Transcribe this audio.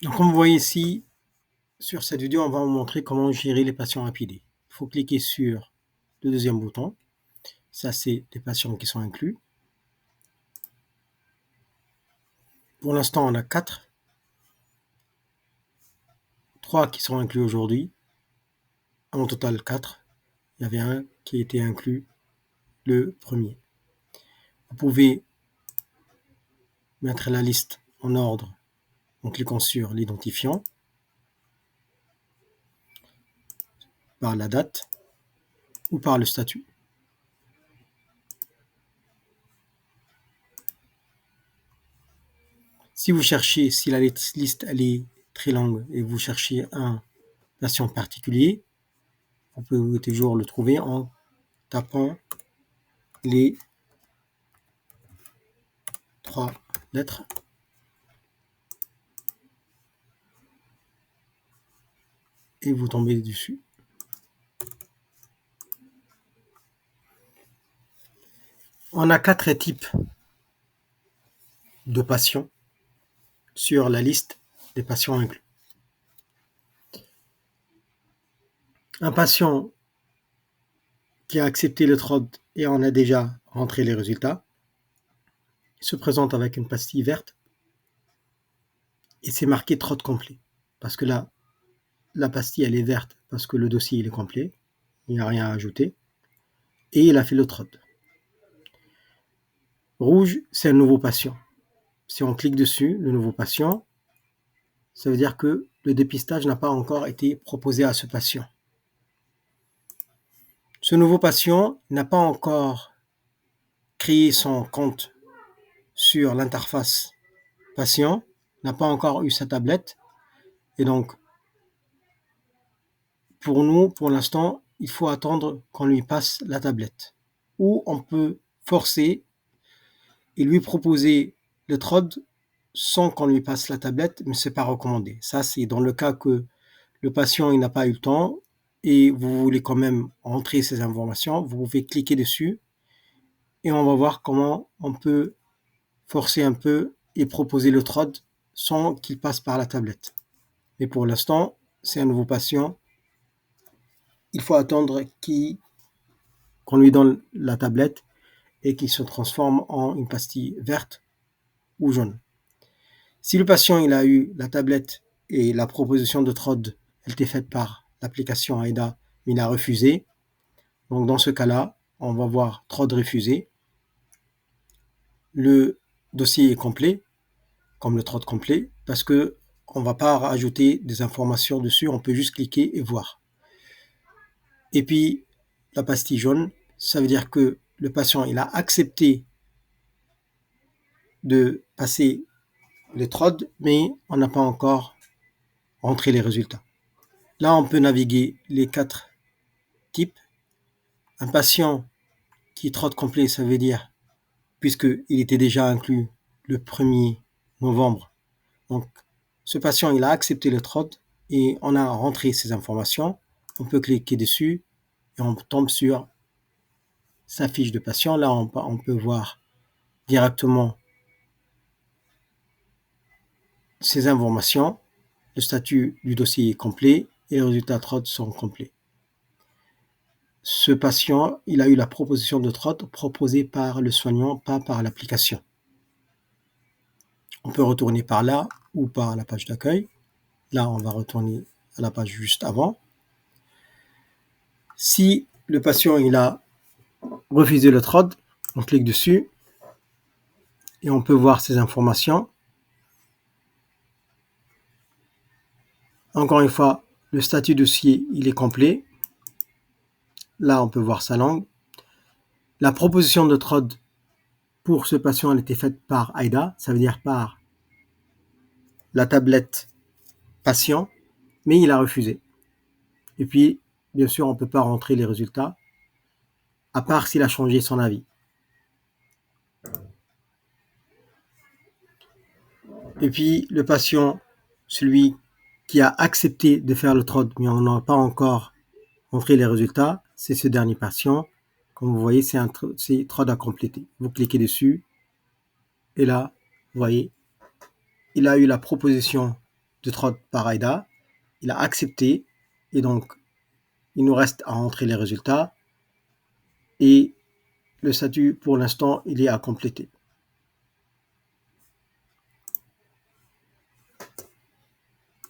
Donc, comme vous voyez ici, sur cette vidéo, on va vous montrer comment gérer les patients impidés. Il faut cliquer sur le deuxième bouton. Ça, c'est les patients qui sont inclus. Pour l'instant, on a 4. 3 qui sont inclus aujourd'hui. En total, 4. Il y avait un qui a été inclus le premier. Vous pouvez mettre la liste en ordre en cliquant sur l'identifiant, par la date ou par le statut. Si vous cherchez, si la liste elle est très longue et vous cherchez un patient particulier, vous pouvez toujours le trouver en tapant les 3 lettres et vous tombez dessus. On a 4 types de patients sur la liste des patients inclus. Un patient qui a accepté le TROD et en a déjà rentré les résultats se présente avec une pastille verte et c'est marqué TROD complet. Parce que là, la pastille elle est verte parce que le dossier il est complet, il n'y a rien à ajouter et il a fait le TROD. Rouge, c'est un nouveau patient. Si on clique dessus, le nouveau patient, ça veut dire que le dépistage n'a pas encore été proposé à ce patient. Ce nouveau patient n'a pas encore créé son compte sur l'interface patient, n'a pas encore eu sa tablette. Et donc, pour nous, pour l'instant, il faut attendre qu'on lui passe la tablette. Ou on peut forcer et lui proposer le TROD sans qu'on lui passe la tablette, mais ce n'est pas recommandé. Ça, c'est dans le cas que le patient il n'a pas eu le temps et vous voulez quand même entrer ces informations, vous pouvez cliquer dessus et on va voir comment on peut forcer un peu et proposer le TROD sans qu'il passe par la tablette. Mais pour l'instant, c'est un nouveau patient. Il faut attendre qu'on lui donne la tablette et qu'il se transforme en une pastille verte ou jaune. Si le patient il a eu la tablette et la proposition de TROD elle était faite par l'application AIDA, mais il a refusé, donc dans ce cas-là, on va voir TROD refusé. Le dossier est complet, comme le TROD complet, parce que on ne va pas rajouter des informations dessus, on peut juste cliquer et voir. Et puis, la pastille jaune, ça veut dire que le patient il a accepté de passer le TROD, mais on n'a pas encore rentré les résultats. Là, on peut naviguer les 4 types. Un patient qui TROD complet, ça veut dire, puisqu'il était déjà inclus le 1er novembre, donc ce patient il a accepté le TROD et on a rentré ces informations. On peut cliquer dessus et on tombe sur sa fiche de patient. Là, on peut voir directement ces informations. Le statut du dossier est complet et les résultats TROD sont complets. Ce patient, il a eu la proposition de TROD proposée par le soignant, pas par l'application. On peut retourner par là ou par la page d'accueil. Là, on va retourner à la page juste avant. Si le patient il a refusé le TROD, on clique dessus et on peut voir ces informations. Encore une fois, le statut dossier il est complet. Là, on peut voir sa langue. La proposition de TROD pour ce patient elle était faite par AIDA, ça veut dire par la tablette patient, mais il a refusé. Et puis, bien sûr, on ne peut pas rentrer les résultats, à part s'il a changé son avis. Et puis, le patient, celui qui a accepté de faire le TROD, mais on n'a pas encore rentré les résultats, c'est ce dernier patient. Comme vous voyez, c'est TROD à compléter. Vous cliquez dessus, et là, vous voyez, il a eu la proposition de TROD par Aïda. Il a accepté et donc il nous reste à rentrer les résultats et le statut pour l'instant il est à compléter.